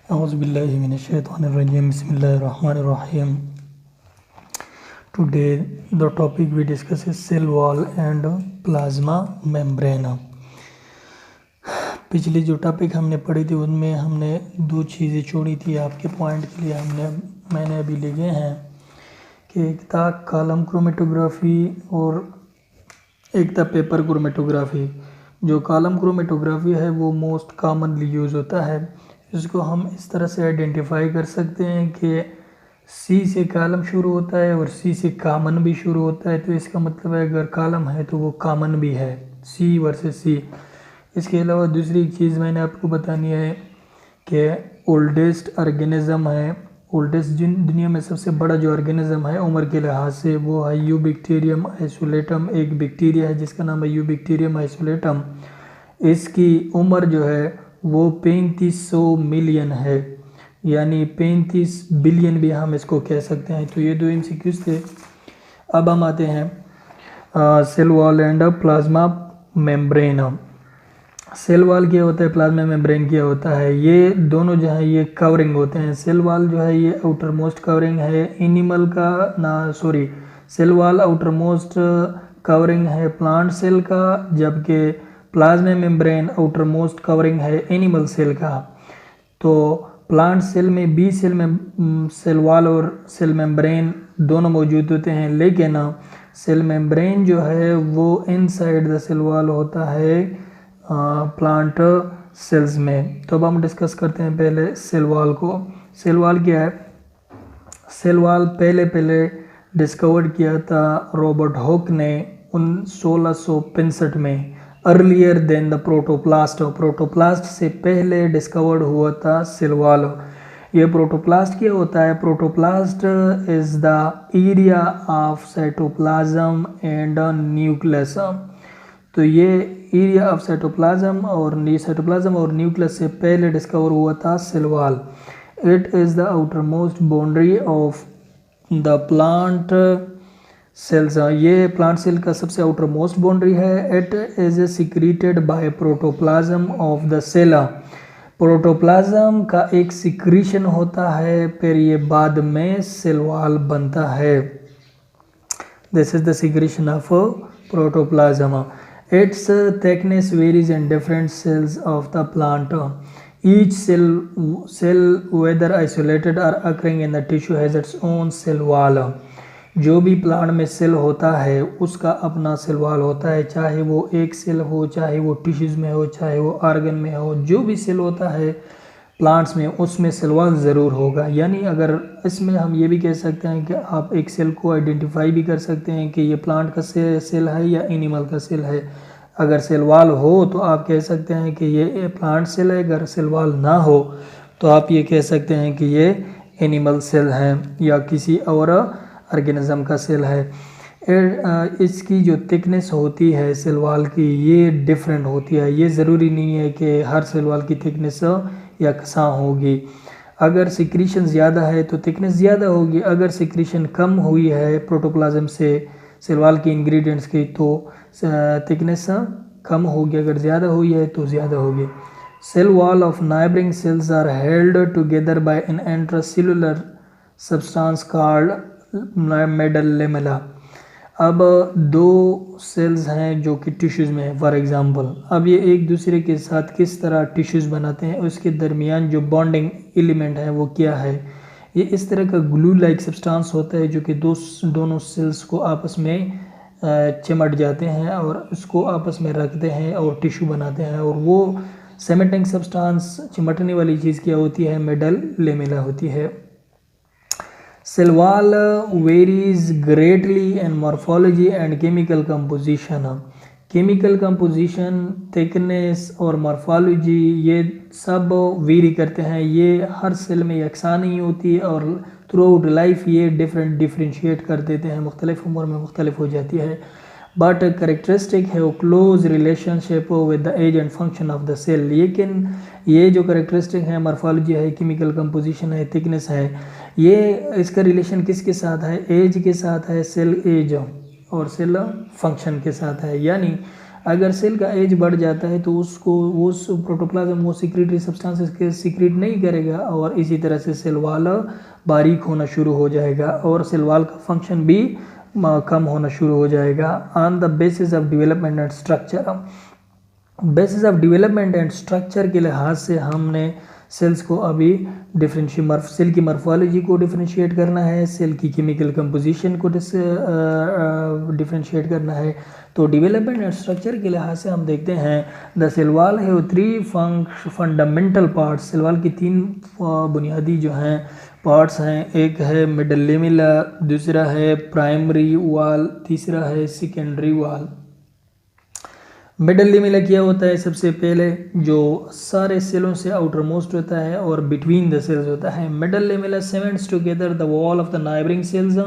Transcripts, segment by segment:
Auzubillahiminash-shaytanir-rajim. Bismillahir-rahmanir-rahim. Today the topic we discuss is cell wall and plasma membrane. पिछली जो topic हमने पढ़ी थी उनमें हमने दो चीज़ें छोड़ी थी आपके पॉइंट के लिए मैंने अभी लिखे हैं कि एक था कॉलम क्रोमेटोग्राफी और एक था पेपर क्रोमेटोग्राफी। जो कॉलम क्रोमेटोग्राफी है वो मोस्ट कॉमनली यूज़ होता है। इसको हम इस तरह से आइडेंटिफाई कर सकते हैं कि सी से कॉलम शुरू होता है और सी से कॉमन भी शुरू होता है, तो इसका मतलब है अगर कॉलम है तो वो कॉमन भी है, सी वर्सेस सी। इसके अलावा दूसरी चीज़ मैंने आपको बतानी है कि ओल्डेस्ट ऑर्गेनिज्म है, ओल्डेस्ट दुनिया में सबसे बड़ा जो ऑर्गेनिज्म है उम्र के लिहाज से वो है यूबैक्टीरियम आइसोलेटम। एक बैक्टीरिया है जिसका नाम है यूबैक्टीरियम आइसोलेटम। इसकी उम्र जो है वो 3500 मिलियन है, यानी 35 बिलियन भी हम इसको कह सकते हैं। तो ये दो एमसीक्यूज थे। अब हम आते हैं cell wall and plasma membrane. Cell wall क्या होता है, प्लाज्मा मेम्ब्रेन क्या होता है, ये दोनों जो है ये कवरिंग होते हैं। सेल वॉल जो है ये आउटर मोस्ट कवरिंग है एनिमल का cell wall outermost covering है प्लांट सेल का, जबकि plasma membrane outermost covering है एनिमल सेल का। तो प्लांट सेल में बी सेल में सेल वॉल और सेल मेम्ब्रेन दोनों मौजूद होते हैं, लेकिन सेल मेम्ब्रेन जो है वो इनसाइड द सेल वॉल होता है प्लांट सेल्स में। तो अब हम डिस्कस करते हैं पहले सेल वॉल को। सेल वॉल क्या है? सेल वॉल पहले डिस्कवर किया था रॉबर्ट हॉक ने 1665 में, earlier than the protoplast. Protoplast से पहले डिस्कवर्ड हुआ था सेल वॉल। ये प्रोटोप्लास्ट क्या होता है? Protoplast is the area of cytoplasm and nucleus. तो ये एरिया ऑफ साइटोप्लाज्म और न्यूक्लियस से पहले डिस्कवर हुआ था cell wall. It is the outermost boundary of the plant cells. ये प्लांट सेल का सबसे आउटर मोस्ट बाउंड्री है। It is secreted by protoplasm of the cell. Protoplasm का एक सिक्रीशन होता है, फिर ये बाद में सेल वॉल बनता है। This is the secretion of protoplasm. Its thickness varies in different cells of the plant. Each cell, whether isolated or occurring in the tissue, has its own cell wall. जो भी plant में cell होता है उसका अपना cell wall होता है, चाहे वो एक सेल हो, चाहे वो टिश्यूज़ में हो, चाहे वो ऑर्गन में हो। जो भी सेल होता है प्लांट्स में उसमें सेल वॉल ज़रूर होगा। यानी अगर इसमें हम ये भी कह सकते हैं कि आप एक सेल को आइडेंटिफाई भी कर सकते हैं कि ये प्लांट का सेल है या एनिमल का सेल है। अगर सेल वॉल हो तो आप कह सकते हैं कि ये प्लांट सेल है, अगर सेल वॉल ना हो तो आप ये कह सकते हैं कि ये एनिमल सेल है या किसी और ऑर्गेनिज्म का सेल है। इसकी जो थिकनेस होती है सेल वॉल की ये डिफरेंट होती है। ये ज़रूरी नहीं है कि हर सेल वॉल की थिकनेस या कसा होगी। अगर सिक्रीशन ज़्यादा है तो थिकनेस ज़्यादा होगी, अगर सिक्रीशन कम हुई है प्रोटोप्लाज्म से सेल वॉल के इंग्रेडिएंट्स की तो थिकनेस कम होगी, अगर ज़्यादा हुई है तो ज़्यादा होगी। Cell wall of neighbouring cells are held together by an intracellular substance called middle lamella. अब दो सेल्स हैं जो कि टिश्यूज़ में है फॉर एग्जांपल। अब ये एक दूसरे के साथ किस तरह टिश्यूज़ बनाते हैं, उसके दरमियान जो बॉन्डिंग एलिमेंट है वो क्या है। ये इस तरह का ग्लू लाइक सब्सटेंस होता है जो कि दोनों सेल्स को आपस में चिमट जाते हैं और उसको आपस में रखते हैं और टिश्यू बनाते हैं। और वो सीमेंटिंग सब्सटेंस, चिमटने वाली चीज़ क्या होती है? मेडल लेमेला होती है। Cell wall varies greatly in morphology and chemical composition. Chemical composition, thickness और मॉर्फोलॉजी ये सब वेरी करते हैं। ये हर सेल में यकसा नहीं होती और थ्रू आउट लाइफ ये डिफरेंशिएट कर देते हैं, मुख्तलिफ उम्र में मुख्तलिफ हो जाती है। बट करेक्टरिस्टिक है वो close relationship with the age and function of the cell. लेकिन ये जो करेक्टरिस्टिक है, मॉर्फोलॉजी है, केमिकल कंपोजिशन है, थिकनेस है, ये इसका रिलेशन किसके साथ है? एज के साथ है, सेल एज। और सेल फंक्शन के साथ है। यानी अगर सेल का एज बढ़ जाता है तो उसको उस प्रोटोप्लाज्म वो सिक्रेटरी सब्सटेंसेस के सीक्रेट नहीं करेगा और इसी तरह से सेल वॉल बारीक होना शुरू हो जाएगा और सेल वॉल का फंक्शन भी कम होना शुरू हो जाएगा। On the basis of development and structure, basis of development and structure के लिहाज से हमने सेल्स को अभी सेल की मॉर्फोलॉजी को डिफरेंशिएट करना है, सेल की केमिकल कंपोजिशन को डिफरेंशिएट करना है। तो डेवलपमेंट एंड स्ट्रक्चर के लिहाज से हम देखते हैं द सेल वॉल है 3 फंडामेंटल पार्ट्स। सेल वॉल की 3 बुनियादी जो हैं पार्ट्स हैं, एक है मिडल लेमिला, दूसरा है प्राइमरी वॉल, तीसरा है सेकेंडरी वॉल। मिडल लेमिला क्या होता है? सबसे पहले जो सारे सेलों से आउटर मोस्ट होता है और बिटवीन द सेल्स होता है। Middle lamella cements together the wall of the neighbouring cells.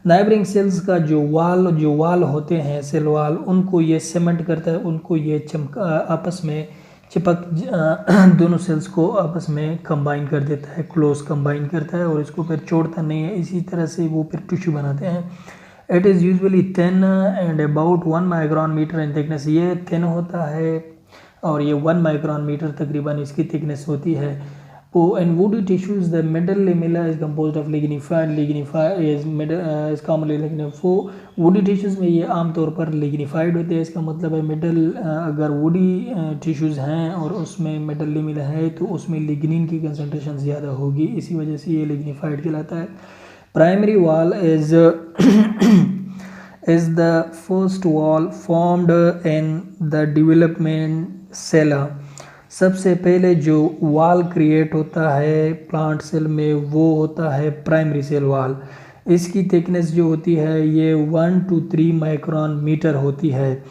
Neighbouring cells का जो वाल होते हैं सेल वाल, उनको ये सीमेंट करता है, उनको ये आपस में चिपक दोनों सेल्स को आपस में कंबाइन कर देता है, क्लोज कंबाइन करता है और इसको फिर छोड़ता नहीं है। इसी तरह से वो फिर टिश्यू बनाते हैं। It is usually thin and about 1 micron metre in thickness. ये थिन होता है और ये 1 माइक्रोन मीटर तकरीबन इसकी थिकनेस होती है। In woody tissues, the middle lamella is composed of lignified is commonly lignified। woody tissues में ये आमतौर पर lignified होते हैं। इसका मतलब है मिडल अगर woody tissues हैं और उसमें middle lamella है तो उसमें lignin की concentration ज़्यादा होगी, इसी वजह से ये lignified कहलाता है। Primary wall is the first wall formed in the development cell। सबसे पहले जो वाल क्रिएट होता है प्लांट सेल में वो होता है प्राइमरी सेल वाल। इसकी थिकनेस जो होती है ये 1 to 3 माइक्रोन मीटर होती है।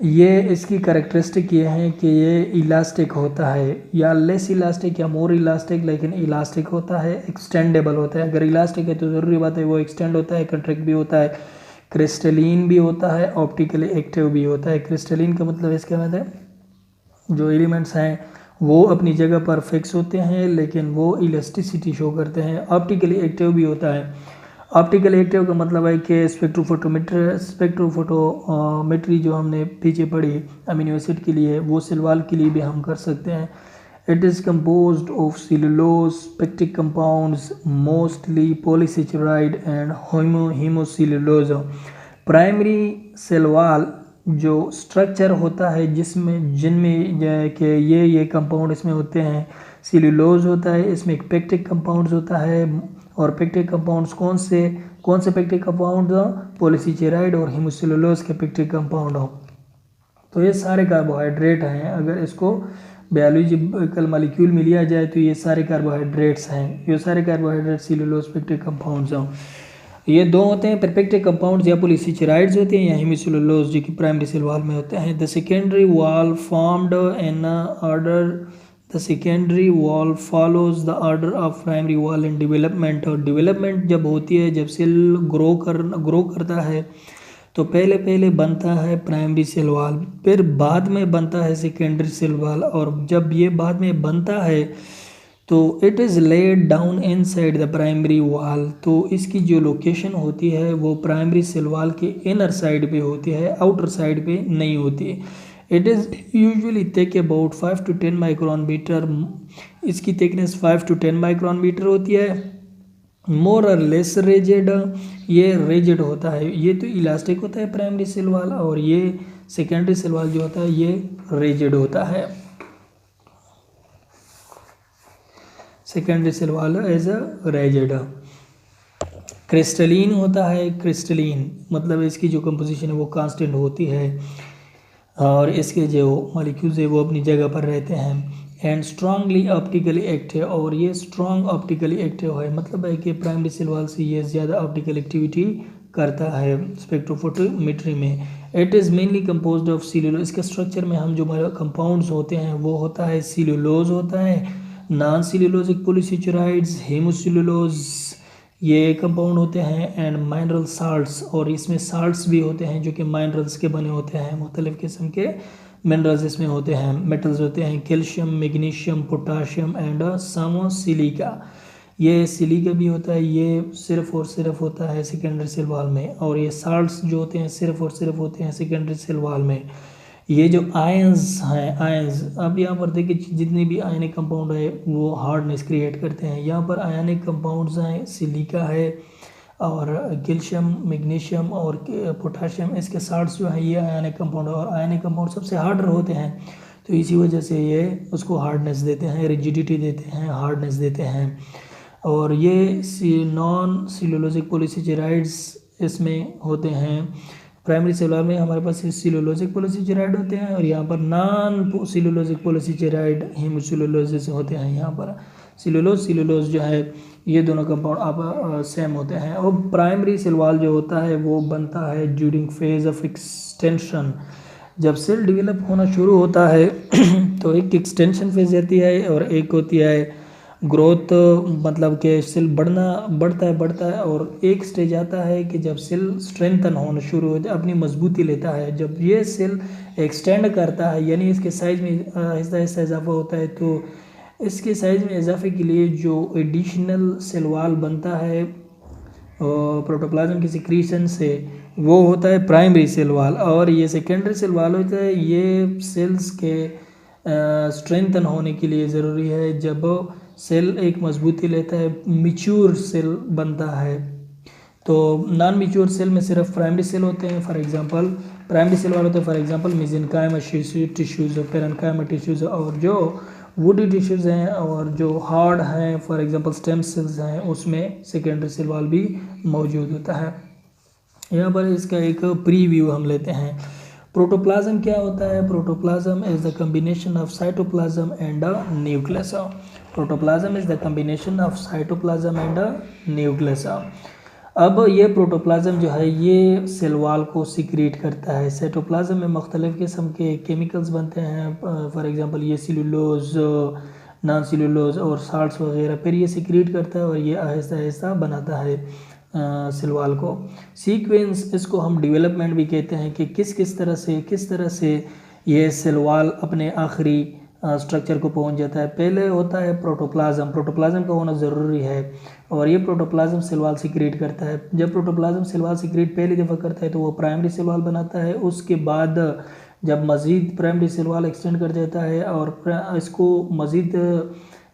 ये इसकी कैरेक्टरिस्टिक ये है कि ये इलास्टिक होता है, या लेस इलास्टिक या मोर इलास्टिक, लेकिन इलास्टिक होता है, एक्सटेंडेबल होता है। अगर इलास्टिक है तो ज़रूरी बात है वो एक्सटेंड होता है, कंट्रैक्ट भी होता है, क्रिस्टलीन भी होता है, ऑप्टिकली एक्टिव भी होता है। क्रिस्टलीन का मतलब इसका मतलब है जो एलिमेंट्स हैं वो अपनी जगह पर फिक्स होते हैं लेकिन वो इलास्टिसिटी शो करते हैं। ऑप्टिकली एक्टिव भी होता है। ऑप्टिकली एक्टिव का मतलब है कि स्पेक्ट्रोफोटोमेट्री जो हमने पीछे पढ़ी अमीनो एसिड के लिए, वो सेल वॉल के लिए भी हम कर सकते हैं। It is composed of cellulose pectic compounds mostly polysaccharide and hemicellulose. Primary cell wall जो स्ट्रक्चर होता है जिनमें कि ये कंपाउंड इसमें होते हैं, सेलुलोज होता है, इसमें एक पेक्टिक कंपाउंड्स होता है और पेक्टिक कंपाउंड्स कौन से पेक्टिक कंपाउंड? पॉलीसेचुराइड और हीमोसेलुलोज के पेक्टिक कंपाउंड हो। तो ये सारे कार्बोहाइड्रेट हैं। अगर इसको बायोलॉजिकल मॉलिक्यूल में लिया जाए तो ये सारे कार्बोहाइड्रेट्स हैं। ये सारे कार्बोहाइड्रेट सेलुलोज पेक्टिक कंपाउंड्स हों। ये दो होते हैं, पेक्टिक कंपाउंड्स या पॉलीसेचुराइड्स होते हैं या हीमोसेलुलोज जो कि प्राइमरी सेल वॉल में होते हैं। The secondary wall formed in order the secondary wall follows the order of primary wall in development. और डेवलपमेंट जब होती है, जब सेल ग्रो करता है तो पहले बनता है प्राइमरी सेल वॉल, फिर बाद में बनता है सेकेंडरी सेल वॉल। और जब ये बाद में बनता है तो it is laid down inside the primary wall. तो इसकी जो लोकेशन होती है वो प्राइमरी सेल वॉल के इनर साइड पे होती है, आउटर साइड पे नहीं होती। It is usually thick about 5 to 10 micron metre. इसकी थिकनेस 5 to 10 माइक्रोन मीटर होती है। मोर और लेस रेजिड, ये रेजिड होता है। ये तो इलास्टिक होता है प्राइमरी सेल वॉल और ये सेकेंडरी सेल वॉल जो होता है ये रेजिड होता है। Secondary cell wall as a rigid. Crystalline होता है। क्रिस्टलीन मतलब इसकी जो कंपोजिशन है वो कांस्टेंट होती है और इसके जो मॉलिक्यूल्स है वो अपनी जगह पर रहते हैं। एंड स्ट्रांगली ऑप्टिकली एक्टिव, और ये स्ट्रांग ऑप्टिकली एक्टिव है, मतलब है कि प्राइमरी सेल वॉल से ये ज़्यादा ऑप्टिकल एक्टिविटी करता है स्पेक्ट्रोफोटोमेट्री में। It is mainly composed of cellulose. इसके स्ट्रक्चर में हम जो कंपाउंड्स होते हैं वो होता है सेलुलोज होता है, नॉन सेलुलोजिक पॉलीसेचुराइड्स, हेमोसेलुलोज ये कंपाउंड होते हैं, एंड मिनरल साल्ट्स, और इसमें साल्ट्स भी होते हैं जो कि मिनरल्स के बने होते हैं। मुख्तलिफ़ किस्म के मिनरल्स इसमें होते हैं, मेटल्स होते हैं, calcium, magnesium, potassium and some silica. ये सिलिका भी होता है, ये सिर्फ और सिर्फ होता है सेकेंडरी सेल वॉल में, और ये साल्ट्स जो होते हैं सिर्फ और सिर्फ होते हैं सेकेंडरी सेल वॉल में। ये जो आयंस हैं, आयंस, अब यहाँ पर देखिए जितनी भी आयनिक कंपाउंड है वो हार्डनेस क्रिएट करते हैं। यहाँ पर आयनिक कंपाउंड्स हैं, सिलिका है और कैल्शियम, मैग्नीशियम और पोटाशियम, इसके साल्ट्स जो हैं ये आयनिक कंपाउंड है, और आयनिक कंपाउंड सबसे हार्डर होते हैं, तो इसी वजह से ये उसको हार्डनेस देते हैं, रिजिडिटी देते हैं, हार्डनेस देते हैं। और ये नॉन सेलुलोजिक पॉलीसेकेराइड्स इसमें होते हैं। प्राइमरी सेलुलर में हमारे पास सेलुलोजिक पॉलीसेकेराइड होते हैं, और यहाँ पर नॉन सेलुलोजिक पॉलीसेकेराइड हेमोसेलुलोसिस होते हैं। यहाँ पर सेलुलोज जो है ये दोनों कंपाउंड आप सेम होते हैं। और प्राइमरी सेल वॉल जो होता है वो बनता है ड्यूरिंग फेज ऑफ एक्सटेंशन। जब सेल डेवलप होना शुरू होता है तो एक एक्सटेंशन फेज रहती है और एक होती है ग्रोथ, मतलब कि सेल बढ़ता है और एक स्टेज आता है कि जब सेल स्ट्रेंथन होना शुरू होता है, अपनी मजबूती लेता है। जब ये सेल एक्सटेंड करता है यानी इसके साइज में आहिस्ता आहिस्ता इजाफा होता है, तो इसके साइज में इजाफे के लिए जो एडिशनल सेल वॉल बनता है प्रोटोप्लाज्म की सिक्रीशन से, वो होता है प्राइमरी सेल वॉल। और ये सेकेंडरी सेल वॉल होता है, ये सेल्स के स्ट्रेंथन होने के लिए ज़रूरी है। जब सेल एक मजबूती लेता है, मिच्योर सेल बनता है। तो नॉन मिच्योर सेल में सिर्फ प्राइमरी सेल होते हैं, फॉर एग्जांपल प्राइमरी सेल वाले होते हैं, for example mesenchyma tissues, parenchyma tissues, और जो वुडी टिश्यूज़ हैं और जो हार्ड हैं फॉर एग्जांपल स्टेम सेल्स हैं, उसमें सेकेंडरी सेल वॉल भी मौजूद होता है। यहाँ पर इसका एक प्रीव्यू हम लेते हैं। प्रोटोप्लाज्म क्या होता है? Protoplasm is the combination of cytoplasm and a nucleus. Protoplasm is the combination of cytoplasm and a nucleus. अब ये प्रोटोप्लाज्म जो है ये सेल वॉल को सिक्रीट करता है। साइटोप्लाज्म में मुख्तलिफ़ किस्म के केमिकल्स बनते हैं, फॉर एग्जांपल ये सेलुलोज, नॉन सेलुलोज और साल्ट्स वगैरह, फिर ये सिक्रीट करता है और ये आहिस्ता आहिस्ता बनाता है सेल वॉल को। सीक्वेंस इसको हम डेवलपमेंट भी कहते हैं कि किस तरह से ये सेल वॉल अपने आखिरी स्ट्रक्चर को पहुंच जाता है। पहले होता है प्रोटोप्लाज्म का होना ज़रूरी है, और ये प्रोटोप्लाज्म सेल वॉल सिक्रीट करता है। जब प्रोटोप्लाज्म सेल वॉल सिक्रीट पहली दफ़ा करता है तो वो प्राइमरी सेल वॉल बनाता है। उसके बाद जब मज़ीद प्राइमरी सेल वॉल एक्सटेंड कर जाता है और इसको मज़ीद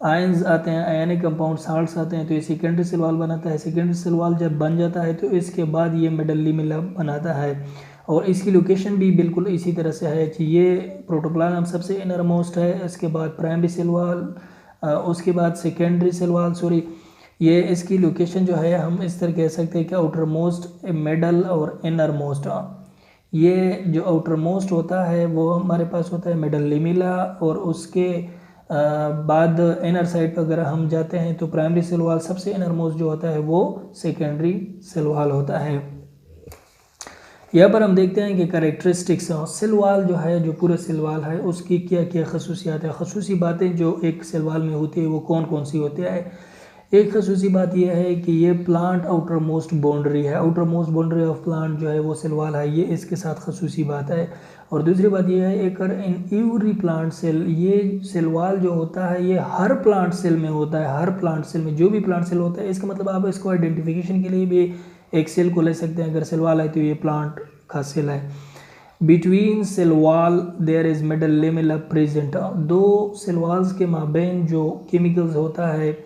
आयंस आते हैं, आयनिक कंपाउंड साल्ट्स आते हैं, तो ये सेकेंडरी सेल वॉल बनाता है। सेकेंडरी सेल वॉल जब बन जाता है तो इसके बाद ये मिडल लिमिला बनाता है, और इसकी लोकेशन भी बिल्कुल इसी तरह से है कि ये प्रोटोप्लाज्म सबसे इनर मोस्ट है, इसके बाद प्राइमरी सेल वॉल, उसके बाद सेकेंडरी सेल वॉल, ये इसकी लोकेशन जो है हम इस तरह कह सकते हैं कि आउटर मोस्ट, मिडल और इनर मोस्ट। ये जो आउटर मोस्ट होता है वो हमारे पास होता है मिडल लिमिला, और उसके बाद इनर साइड पर अगर हम जाते हैं तो प्राइमरी सेल वॉल सबसे इनर मोस्ट जो होता है वो सेकेंडरी सेल वॉल होता है। यहाँ पर हम देखते हैं कि कैरेक्टरिस्टिक्स सेल वॉल जो है, जो पूरा सेल वॉल है उसकी क्या क्या खसूसियात है, खसूसी बातें जो एक सेल वॉल में होती है वो कौन कौन सी होती है। एक खसूसी बात यह है कि ये प्लांट आउटर मोस्ट बाउंड्री है, outermost boundary of plant जो है वो सेल वॉल है, ये इसके साथ खसूसी बात है। और दूसरी बात यह है एक इन एवरी प्लांट सेल, ये सेल वॉल जो होता है ये हर प्लांट सेल में होता है। हर प्लांट सेल में जो भी प्लांट सेल होता है, इसका मतलब आप इसको आइडेंटिफिकेशन के लिए भी एक सेल को ले सकते हैं। अगर सेल वॉल है तो ये प्लांट का सेल है। Between cell wall there is middle lamella present. दो सेल वॉल्स के माबेन जो केमिकल्स होता है,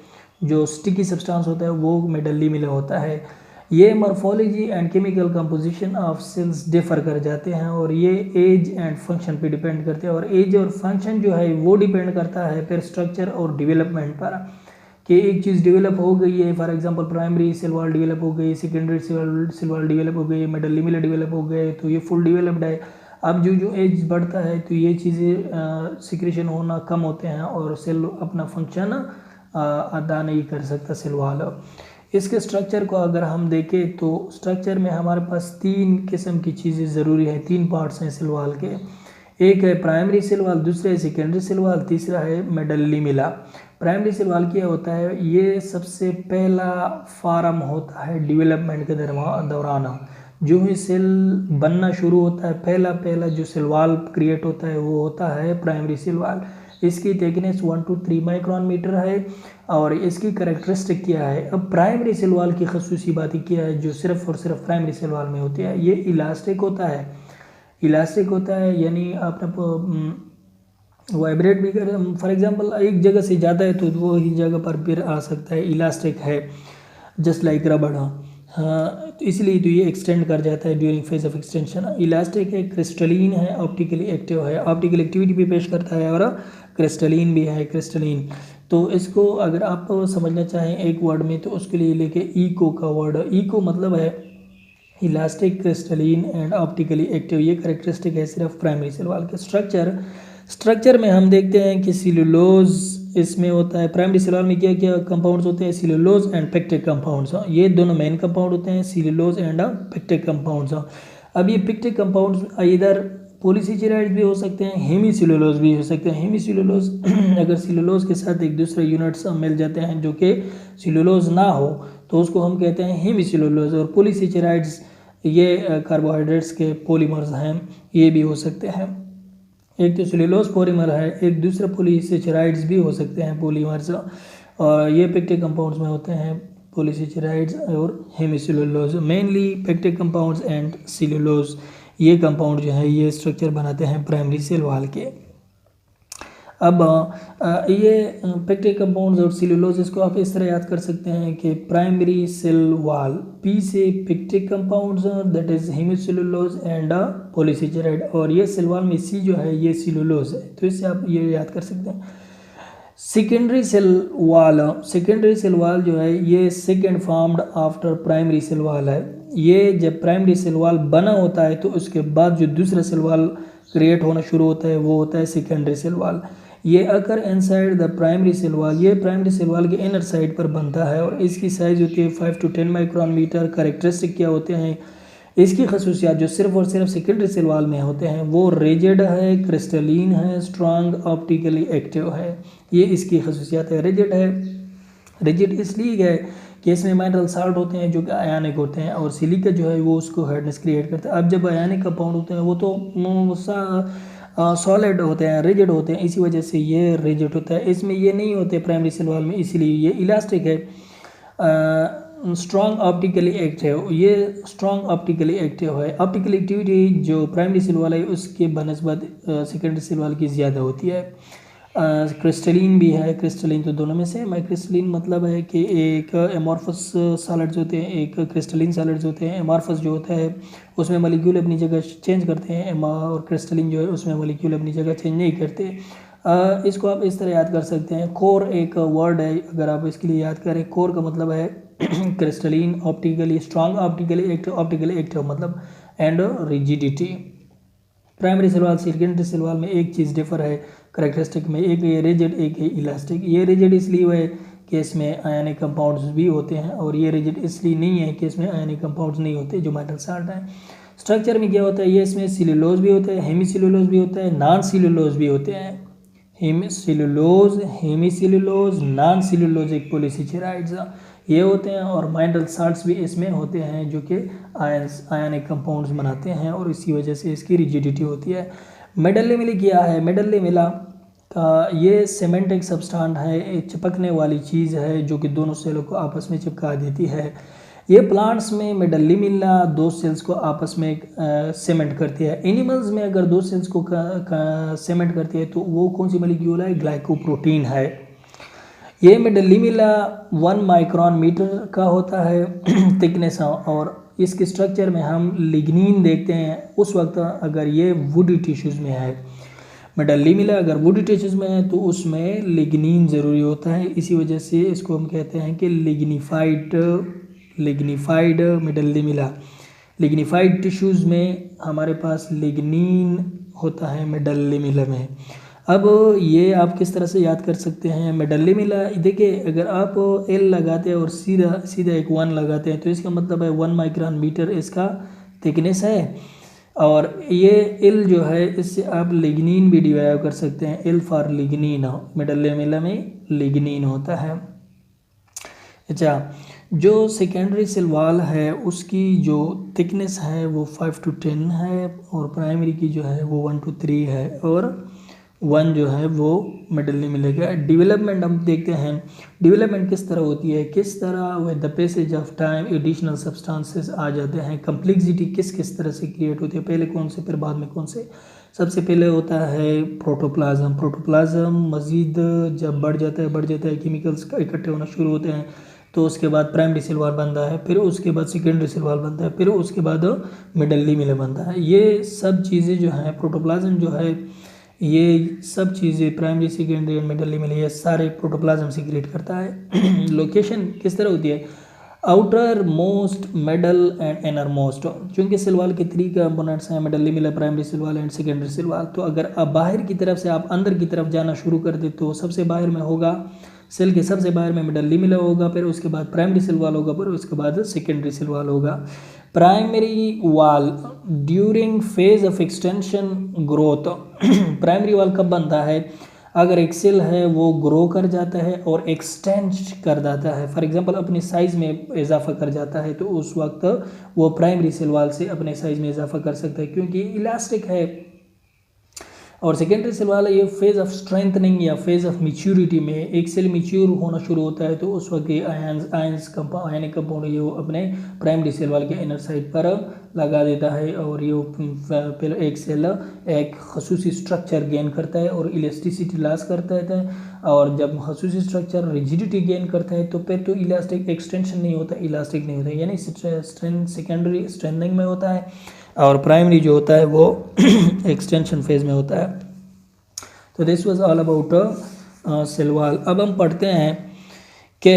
जो स्टिकी सब्सटेंस होता है, वो मिडल लिमिला होता है। ये morphology and chemical composition of cells differ कर जाते हैं, और ये एज एंड फंक्शन पे डिपेंड करते हैं। और एज और फंक्शन जो है वो डिपेंड करता है फिर स्ट्रक्चर और डेवलपमेंट पर, कि एक चीज़ डेवलप हो गई है, for example primary cell wall develop हो गई, सेकेंडरी सेल वॉल डेवलप हो गई, मिडल लिमिला डेवलप हो गए, तो ये फुल डेवलप्ड है। अब जो एज बढ़ता है तो ये चीज़ें सिक्रेशन होना कम होते हैं और सेल अपना फंक्शन अदा नहीं कर सकता सेल वॉल। इसके स्ट्रक्चर को अगर हम देखें तो स्ट्रक्चर में हमारे पास तीन किस्म की चीज़ें ज़रूरी हैं, तीन पार्ट्स हैं सेल वॉल के। एक है प्राइमरी सेल वॉल, दूसरा है सेकेंडरी सेल वॉल, तीसरा है मिडल लिमिला। प्राइमरी सेल वॉल क्या होता है? ये सबसे पहला फार्म होता है डेवलपमेंट के दौरान। जो ही सेल बनना शुरू होता है, पहला जो सेल वॉल क्रिएट होता है वो होता है प्राइमरी सेल वॉल। इसकी थिकनेस 1 to 3 माइक्रोन मीटर है और इसकी करेक्टरिस्टिक क्या है। अब प्राइमरी सेल वॉल की खसूसी बातें क्या है जो सिर्फ और सिर्फ प्राइमरी सेल वॉल में होती है, ये इलास्टिक होता है। इलास्टिक होता है यानी आपने वाइब्रेट भी कर, फॉर एग्जांपल एक जगह से ज़्यादा है तो वो ही जगह पर फिर आ सकता है। इलास्टिक है जस्ट लाइक रबड़, हाँ, तो इसलिए तो ये एक्सटेंड कर जाता है during phase of extension. Elastic है, क्रिस्टलीन है, ऑप्टिकली एक्टिव है, ऑप्टिकल एक्टिविटी भी पेश करता है और क्रिस्टलीन भी है। क्रिस्टलीन तो इसको अगर आप समझना चाहें एक वर्ड में तो उसके लिए लेके ईको का वर्ड, ईको मतलब है elastic, crystalline and optically active. ये करेक्टरिस्टिक है सिर्फ प्राइमरी सेल वॉल के। स्ट्रक्चर में हम देखते हैं कि सेलुलोज इसमें होता है। प्राइमरी सेल वॉल में क्या क्या कंपाउंड्स होते हैं, सेलुलोज एंड पेक्टिक कंपाउंड्स, ये दोनों मेन कंपाउंड होते हैं, सेलुलोज एंड पेक्टिक कंपाउंड्स। अब ये पेक्टिक कंपाउंड्स इधर पॉलीसेकेराइड्स भी हो सकते हैं, हेमीसेलुलोज भी हो सकते हैं। हेमीसेलुलोज अगर सेलुलोज के साथ एक दूसरे यूनिट्स मिल जाते हैं जो कि सेलुलोज ना हो तो उसको हम कहते हैं हेमीसेलुलोज। और पॉलीसेकेराइड्स ये कार्बोहाइड्रेट्स के पॉलीमर्स हैं, ये भी हो सकते हैं। एक तो सेलुलोज पॉलीमर है, एक दूसरे पॉलीसेकेराइड्स भी हो सकते हैं पॉलीमर्स, और ये पेक्टिक कंपाउंड्स में होते हैं पॉलीसेकेराइड्स और hemicellulose. Mainly pectic compounds and cellulose ये कंपाउंड जो है ये स्ट्रक्चर बनाते हैं प्राइमरी सेल वॉल के। अब ये पेक्टिक कंपाउंड्स और सेलुलोज इसको आप इस तरह याद कर सकते हैं कि प्राइमरी सेल वॉल, पी से pectic compounds that is hemicellulose and polysaccharide, और ये सेल वॉल में सी जो है ये सेलुलोज है, तो इससे आप ये याद कर सकते हैं। सेकेंडरी सेल वॉल जो है ये second formed after primary cell wall है। ये जब प्राइमरी सेल वॉल बना होता है तो उसके बाद जो दूसरा सेल वॉल क्रिएट होना शुरू होता है वो होता है सेकेंडरी सेल वॉल। ये occur inside the primary cell wall, ये प्राइमरी सेल वॉल के इनर साइड पर बनता है और इसकी साइज होती है 5 to 10 माइक्रोन मीटर। करेक्टरिस्टिक क्या होते हैं, इसकी खसूसियात जो सिर्फ और सिर्फ सेकेंडरी सेल वॉल में होते हैं वो रिजिड है, क्रिस्टलीन है, स्ट्रांग, ऑप्टिकली एक्टिव है। ये इसकी खसूसियात है। रिजिड इसलिए है कि इसमें मिनरल साल्ट होते हैं जो कि आयनिक होते हैं और सिलिका जो है वो उसको हार्डनेस क्रिएट करता है। अब जब आयनिक कंपाउंड होते हैं वो तो सॉलिड होते हैं, रिजिड होते हैं, इसी वजह से ये रिजिड होता है। इसमें ये नहीं होते प्राइमरी सेल वॉल में, इसीलिए ये इलास्टिक है। स्ट्रॉन्ग ऑप्टिकली एक्टिव, ये स्ट्रॉन्ग ऑप्टिकली एक्टिव है। ऑप्टिकल एक्टिविटी जो प्राइमरी सेल वॉल है उसके बनस्बत सेकेंडरी सेल वॉल की ज़्यादा होती है। क्रिस्टलीन भी है, क्रिस्टलीन तो दोनों में से है। क्रिस्टलीन मतलब है कि एक एमॉर्फस सॉलिड्स होते हैं, एक क्रिस्टलीन सॉलिड्स होते हैं। एमॉर्फस जो होता है उसमें मॉलिक्यूल अपनी जगह चेंज करते हैं, और क्रिस्टलीन जो है उसमें मॉलिक्यूल अपनी जगह चेंज नहीं करते। इसको आप इस तरह याद कर सकते हैं। कोर एक वर्ड है, अगर आप इसके लिए याद करें, कोर का मतलब है crystalline, optically strong, optically active मतलब and rigidity. Primary cell wall secondary cell wall में एक चीज़ डिफर है करेक्टरिस्टिक में, एक ये रिजिड एक है इलास्टिक। ये रिजिड इसलिए है कि इसमें आयनिक कंपाउंड्स भी होते हैं और ये रिजिड इसलिए नहीं है कि इसमें आयनिक कंपाउंड्स नहीं होते जो मेटल साल्ट हैं। स्ट्रक्चर में क्या होता है, ये इसमें सेलुलोज भी होता है, हेमीसेलुलोज भी होता है, नॉन सेलुलोज भी होते हैं। Cellulose, hemicellulose, non cellulosic polysaccharides ये होते हैं और मिनरल साल्ट्स भी इसमें होते हैं जो कि आयनिक कंपाउंड्स बनाते हैं और इसी वजह से इसकी रिजिडिटी होती है। मेडल्ले मिला क्या है, मेडल्ले मिला का ये सीमेंटिक सब्सटेंस है, एक चिपकने वाली चीज़ है जो कि दोनों सेलों को आपस में चिपका देती है। ये प्लांट्स में मेडल्ले मिला दो सेल्स को आपस में सीमेंट करती है। एनिमल्स में अगर दो सेल्स को सीमेंट करती है तो वो कौन सी मॉलिक्यूल है, ग्लाइकोप्रोटीन है। ये मेडल्ले मिला 1 माइक्रोन मीटर का होता है थिकनेस, और इसके स्ट्रक्चर में हम लिग्निन देखते हैं उस वक्त अगर ये वुडी टिश्यूज़ में है। मेडल्ले मिला अगर वुडी टिश्यूज़ में है तो उसमें लिग्निन ज़रूरी होता है, इसी वजह से इसको हम कहते हैं कि लिग्निफाइड मेडल्ले मिला। लिग्निफाइड टिश्यूज़ में हमारे पास लिग्निन होता है मेडल्ले मिला में। अब ये आप किस तरह से याद कर सकते हैं, मेडल्ले मिला देखिए अगर आप एल लगाते हैं और सीधा एक 1 लगाते हैं तो इसका मतलब है 1 माइक्रोन मीटर इसका थिकनेस है, और ये एल जो है इससे आप लिग्निन भी डिराइव कर सकते हैं, एल फॉर लिग्निन, मेडल्ले मिला में लिग्निन होता है। अच्छा, जो सेकेंडरी सेल वॉल है उसकी जो थिकनेस है वो 5 to 10 है और प्राइमरी की जो है वो 1 to 3 है, और 1 जो है वो मिडल नहीं मिलेगा। डेवलपमेंट हम देखते हैं, डेवलपमेंट किस तरह होती है, किस तरह with the passage of time additional substances आ जाते हैं, कम्प्लेक्सिटी किस किस तरह से क्रिएट होती है, पहले कौन से फिर बाद में कौन से। सबसे पहले होता है प्रोटोप्लाज्म। प्रोटोप्लाज्म मज़ीद जब बढ़ जाता है केमिकल्स इकट्ठे होना शुरू होते हैं, तो उसके बाद प्राइमरी सेल वॉल बनता है, फिर उसके बाद सेकेंडरी सेल वॉल बनता है, फिर उसके बाद मिडल मिले बनता है। ये सब चीज़ें जो हैं प्रोटोप्लाज्म जो है, ये सब चीज़ें प्राइमरी सेकेंडरी एंड मिडल में ये सारे प्रोटोप्लाज्म से क्रिएट करता है। लोकेशन किस तरह होती है, outermost, middle and innermost. क्योंकि सेल वॉल के 3 कंपोनेंट्स हैं, middle lamella, primary cell wall and secondary cell wall. तो अगर आप बाहर की तरफ से आप अंदर की तरफ जाना शुरू कर दे तो सबसे बाहर में होगा, सेल के सबसे बाहर में मिडल मिला होगा, फिर उसके बाद प्राइमरी सेल वॉल होगा, फिर उसके बाद सेकेंडरी सेल वॉल होगा। Primary wall during phase of extension growth. Primary wall कब बनता है, अगर एक सेल है वो ग्रो कर जाता है और एक्सटेंड कर जाता है, फॉर एग्जांपल अपनी साइज़ में इजाफा कर जाता है, तो उस वक्त वो प्राइमरी सेल वॉल से अपने साइज़ में इजाफा कर सकता है क्योंकि इलास्टिक है। और सेकेंडरी सेल वाला ये फेज ऑफ स्ट्रेंथनिंग या फेज ऑफ मैच्योरिटी में, एक सेल मैच्योर होना शुरू होता है तो उस वक्त ये आयनिक कंपाउंड ये वो अपने प्राइमरी सेल वाल के इनर साइड पर लगा देता है और ये फिर एक सेल एक खसूसी स्ट्रक्चर गेन करता है और इलास्टिसिटी लॉस करता है। और जब खसूसी स्ट्रक्चर रिजिडिटी गेन करता है तो फिर तो इलास्टिक एक्सटेंशन नहीं होता, इलास्टिक नहीं होता, यानी स्ट्रेंथ सेकेंडरी स्ट्रेंथनिंग में होता है और प्राइमरी जो होता है वो एक्सटेंशन फेज में होता है। तो this was all about cell wall. अब हम पढ़ते हैं कि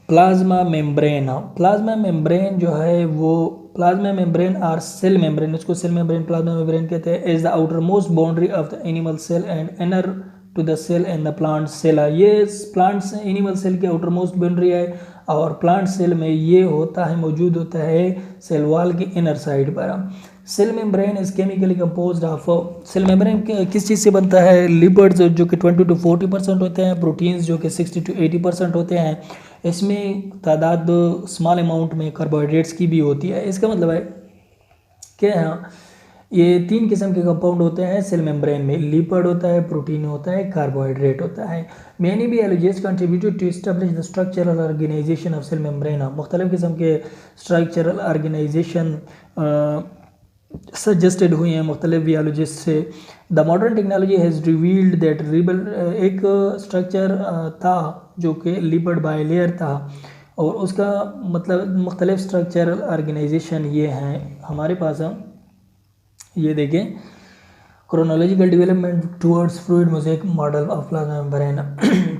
प्लाज्मा मेम्ब्रेन। प्लाज्मा मेम्ब्रेन जो है वो प्लाज्मा मेम्ब्रेन और सेल मेम्ब्रेन, इसको सेल मेम्ब्रेन प्लाज्मा मेम्ब्रेन कहते हैं, is the outermost boundary of the animal cell and inner to the cell and the plant cell. ये प्लांट्स एनिमल सेल की outermost boundary है और plant cell में ये होता है, मौजूद होता है सेल वॉल के इनर साइड पर। Cell membrane is chemically composed of, cell membrane किस चीज़ से बनता है, लिपिड्स जो कि 20 to 40% होते हैं, प्रोटीन्स जो कि 60 to 80% होते हैं, इसमें तादाद स्मॉल अमाउंट में कार्बोहाइड्रेट्स की भी होती है। इसका मतलब है कि हाँ ये 3 किस्म के कंपाउंड होते हैं सेल मेम्ब्रेन में, लिपिड होता है, प्रोटीन होता है, कार्बोहाइड्रेट होता है। Many biologist contributed to establish the structural organisation of cell membrane. मुख्तलिफ किस्म के स्ट्रक्चरल ऑर्गेनाइजेशन सजेस्टेड हुई हैं मुख्तलिफ बायोलॉजिस्ट से। The modern technology has revealed that एक स्ट्रक्चर था जो कि लिपिड बायलेयर था और उसका मतलब मुख्तलिफ स्ट्रक्चरल ऑर्गेनाइजेशन ये हैं हमारे पास। ये देखें, chronological development towards fluid mosaic model of plasma membrane.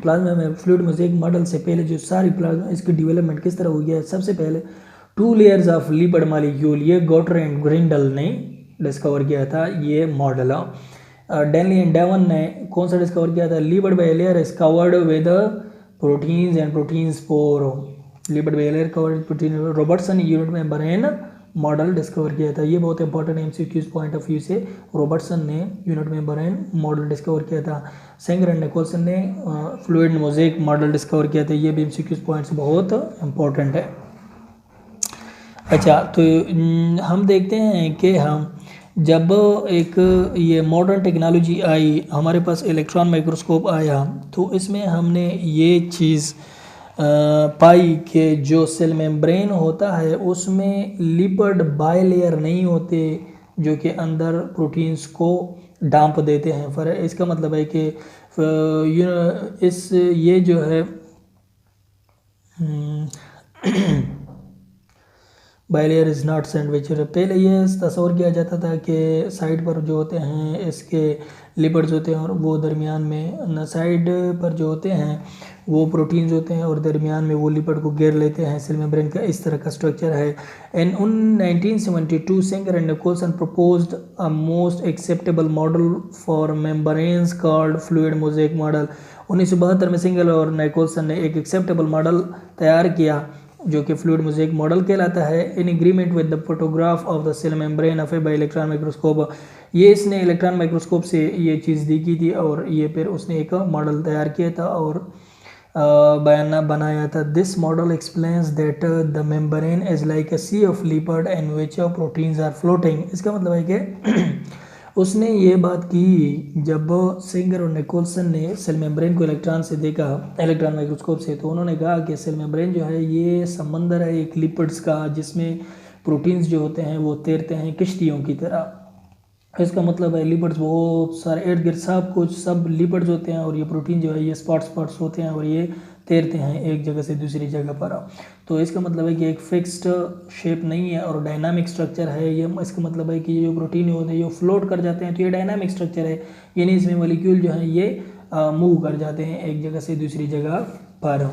Plasma में फ्लूइड मोज़ेक मॉडल से पहले जो सारी प्लाज्मा इसकी डेवलपमेंट किस तरह हुई है, सबसे पहले 2 लेयर्स ऑफ लिपिड मॉलिक्यूल, ये गॉटर एंड ग्रिंडल ने डिस्कवर किया था ये मॉडल। डेनली एंड डेवन ने कौन सा डिस्कवर किया था, lipid bilayer is covered with proteins and protein spore. Lipid bilayer covered protein, Robertson unit membrane model discover किया था। ये बहुत important MCQs point of view से, रॉबर्टसन ने यूनिट मेम्ब्रेन मॉडल डिस्कवर किया था। सेंगर एंड निकोलसन ने फ्लूइड मोज़ेक मॉडल डिस्कवर किया था। ये भी एमसीक्यूज पॉइंट्स बहुत इंपॉर्टेंट है। अच्छा, तो हम देखते हैं कि हम जब एक ये मॉडर्न टेक्नोलॉजी आई, हमारे पास इलेक्ट्रॉन माइक्रोस्कोप आया, तो इसमें हमने ये चीज़ पाई कि जो सेल मेम्ब्रेन होता है उसमें लिपिड बायलेयर नहीं होते जो कि अंदर प्रोटीन्स को डांप देते हैं। फिर इसका मतलब है कि ये जो है बायलेयर इज़ नॉट सैंडविच। पहले ये तस्वर किया जाता था कि साइड पर जो होते हैं इसके लिपिड्स होते हैं और वो दरमियान में साइड पर जो होते हैं वो प्रोटीन्स होते हैं और दरमियान में वो लिपिड को घेर लेते हैं। सेल मेम्ब्रेन का इस तरह का स्ट्रक्चर है। In 1972 Singer and Nicolson proposed a most acceptable model for membranes called fluid mosaic model. 1972 में सेंगर और निकोलसन ने एक एक्सेप्टेबल मॉडल तैयार किया जो कि फ्लूइड मोज़ेक मॉडल कहलाता है। In agreement with the photograph of the cell membrane of by electron microscope. ये इसने इलेक्ट्रॉन माइक्रोस्कोप से ये चीज़ देखी थी और ये फिर उसने एक मॉडल तैयार किया था और बयाना बनाया था। This model explains that the membrane is like a sea of lipid in which proteins are floating. इसका मतलब है कि उसने ये बात की जब सिंगर और निकोलसन ने सेल मेम्ब्रेन को इलेक्ट्रॉन से देखा, इलेक्ट्रॉन माइक्रोस्कोप से, तो उन्होंने कहा कि सेल मेम्ब्रेन जो है ये समंदर है एक लिपिड्स का, जिसमें प्रोटीन्स जो होते हैं वो तैरते हैं किश्तियों की तरह। इसका मतलब है लिपिड्स बहुत सारे इर्द गिर्द सब कुछ सब लिपिड्स होते हैं, और ये प्रोटीन जो है ये स्पॉट्स होते हैं और ये तैरते हैं एक जगह से दूसरी जगह पर। तो इसका मतलब है कि एक फिक्स्ड शेप नहीं है और डायनामिक स्ट्रक्चर है ये। इसका मतलब है कि ये जो प्रोटीन होते हैं ये फ्लोट कर जाते हैं, तो ये डायनामिक स्ट्रक्चर है, यानी इसमें मॉलिक्यूल जो है ये मूव कर जाते हैं एक जगह से दूसरी जगह पर।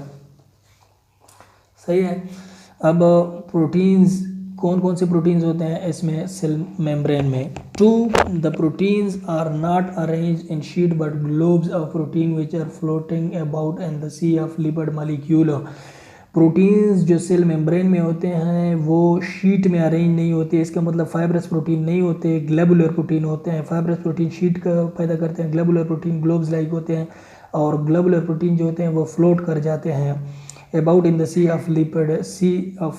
सही है। अब प्रोटीन्स, कौन कौन से प्रोटीन्स होते हैं इसमें सेल मेम्ब्रेन में? To the proteins are not arranged in sheet but globes of protein which are floating about in the sea of lipid molecule. Proteins जो सेल मेम्ब्रेन में होते हैं वो शीट में अरेंज नहीं होते, इसका मतलब फाइब्रस प्रोटीन नहीं होते, ग्लोबुलर प्रोटीन होते हैं। फाइब्रस प्रोटीन शीट का पैदा करते हैं, ग्लोबुलर प्रोटीन ग्लोब्स लाइक होते हैं, और ग्लोबुलर प्रोटीन जो होते हैं वो फ्लोट कर जाते हैं about in the sea of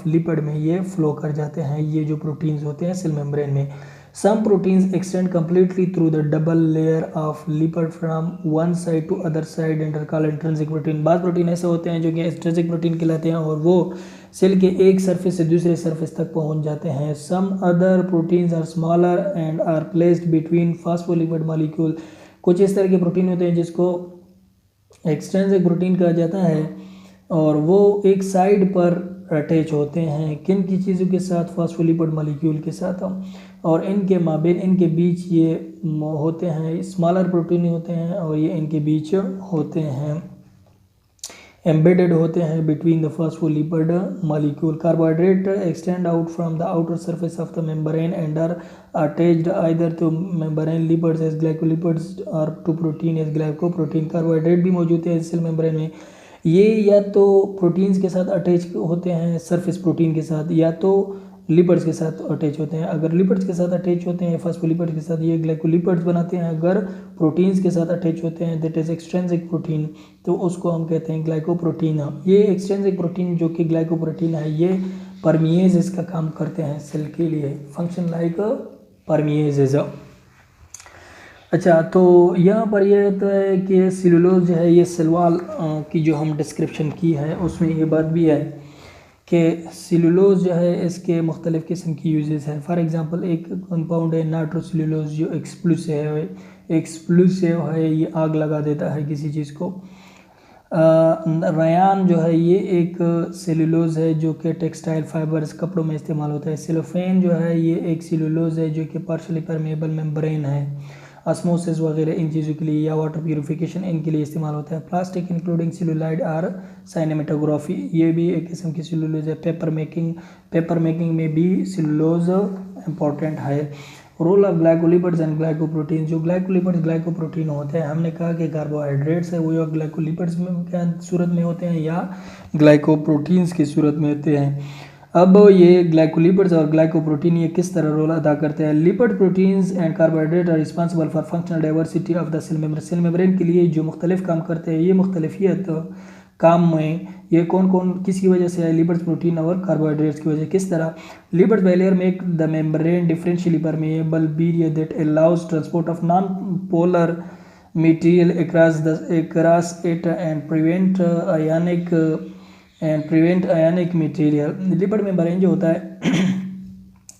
lipid में ये फ्लो कर जाते हैं, ये जो प्रोटीन्स होते हैं सेल मेम्ब्रेन में। Some proteins extend completely through the double layer of lipid from one side to other side and are called intrinsic protein. बाद प्रोटीन ऐसे होते हैं जो कि एक्सट्रिंसिक प्रोटीन कहलाते हैं और वो सेल के एक सरफेस से दूसरे सरफेस तक पहुंच जाते हैं। Some other proteins are smaller and are placed between phospholipid molecule. कुछ इस तरह के प्रोटीन होते हैं जिसको एक्सट्रिंसिक प्रोटीन कहा जाता है, और वो एक साइड पर अटैच होते हैं किन की चीज़ों के साथ? फॉस्फोलिपिड मॉलिक्यूल के साथ, और इनके माबेन इनके बीच ये होते हैं स्मॉलर प्रोटीन होते हैं, और ये इनके बीच होते हैं एम्बेडेड होते हैं between the phospholipid molecule. Carbohydrate extend out from the outer surface of the membrane and are attached either to membrane lipids as glycolipids और to protein as glycoprotein. Carbohydrate भी मौजूद है सेल मेम्ब्रेन में, ये या तो प्रोटीन्स के साथ अटैच होते हैं सरफेस प्रोटीन के साथ, या तो लिपिड्स के साथ अटैच होते हैं। अगर लिपिड्स के साथ अटैच होते हैं फॉस्फोलिपिड के साथ, ये ग्लाइकोलिपिड्स बनाते हैं। अगर प्रोटीन्स के साथ अटैच होते हैं दैट इज एक्सट्रिंसिक प्रोटीन, तो उसको हम कहते हैं ग्लाइकोप्रोटीन। ये एक्सट्रिंसिक प्रोटीन जो कि ग्लाइकोप्रोटीन है ये परमिएज इसका काम करते हैं सेल के लिए, फंक्शन लाइक परमिएज। अच्छा, तो यहाँ पर यह होता है कि सेलुलोज जो है ये सेल वॉल की जो हम डिस्क्रिप्शन की है उसमें ये बात भी है कि सेलुलोज जो है इसके मुख्तलिफ़ किस्म की यूजेस हैं। फॉर एग्जांपल एक कंपाउंड है नाइट्रोसेलुलोज जो एक्सप्लोसिव है, ये आग लगा देता है किसी चीज़ को। रयान जो है ये एक सेलुलोज है जो कि टेक्सटाइल फाइबर्स कपड़ों में इस्तेमाल होता है। सेलोफेन जो है ये एक सेलुलोज है जो कि पार्शली परमेबल मेम्ब्रेन है, ऑस्मोसिस वगैरह इन चीज़ों के लिए या वाटर प्यूरिफिकेशन इनके लिए इस्तेमाल होता है। प्लास्टिक इंक्लूडिंग सेलुलाइड और साइनेमेटोग्राफी, ये भी एक किस्म की सेलुलोज है। पेपर मेकिंग में भी सेलुलोज इम्पॉर्टेंट है। Role of glycolipids and glycoprotein, जो ग्लाइकोप्रोटीन होते हैं, हमने कहा कि कार्बोहाइड्रेट्स है वो या ग्लाइकोलिपिड्स में क्या सूरत में होते हैं या ग्लाइकोप्रोटीन्स की सूरत में होते हैं। अब ये ग्लाइकोलिपिड्स और ग्लाइकोप्रोटीन ये किस तरह रोल अदा करते हैं? Lipid, proteins and carbohydrate are responsible for functional diversity of the cell membrane. Cell membrane के लिए जो मुख्तलिफ काम करते हैं, ये मुख्तलिफियत काम में ये कौन कौन किसकी वजह से है? लिपिड्स, प्रोटीन और कार्बोहाइड्रेट्स की वजह। किस तरह? Lipids by layer make the membrane differentially permeable barrier that allows transport of non polar material across it and prevent ionic material। Lipid membrane जो होता है